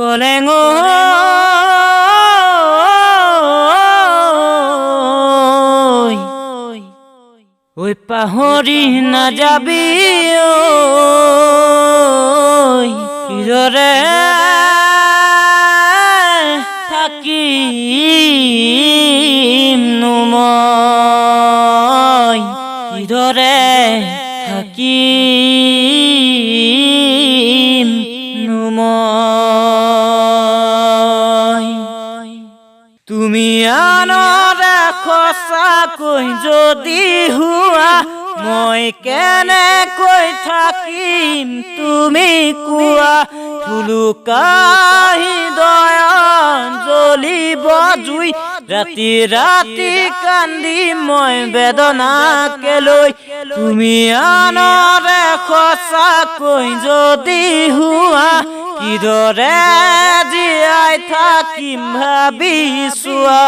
koneng ঐ পাহৰি নাযাবি কিদৰে থাকিমনো মই কিদৰে থাকিমনো মই তুমি আনৰে সঁচাকৈ যদি হোৱা মই কেনেকৈ থাকিম তুমি কোৱা থুলুকাহি দয়া জ্বলিব জুই ৰাতি ৰাতি কান্দি মই বেদনাকে লৈ তুমি আনৰে সঁচাকৈ যদি হোৱা কিদৰে জীয়াই থাকিম ভাবি চোৱা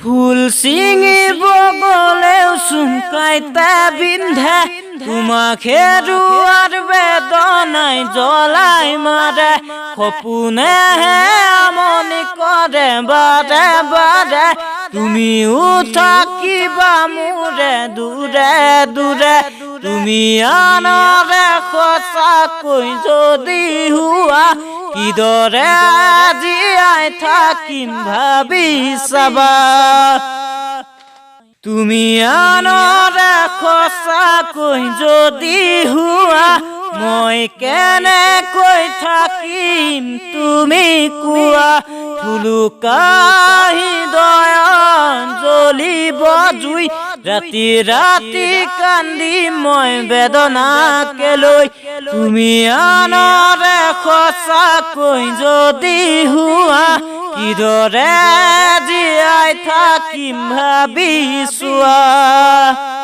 ফুল ছিঙিব গলেও চুমকাইতে বিন্ধে তোমাক হেৰুৱাৰ বেদনাই জ্বলাই মাৰে সপোনেহে আমনি কৰে বাৰে বাৰে তুমিও থাকিবা মোৰে দূৰে দূৰে তুমি আনৰে সঁচাকৈ যদি হোৱা কিদৰে জীয়াই থাকিম ভাবি চাবা তুমি আনৰে সঁচাকৈ যদি হোৱা মই কেনেকৈ থাকিম তুমি কোৱা থুলুকাহি দয়া জ্বলিব জুই ৰাতি ৰাতি কান্দি মই বেদনাকে লৈ তুমি আনৰে সঁচাকৈ যদি হোৱা কিদৰে জীয়াই থাকিম ভাবি চোৱা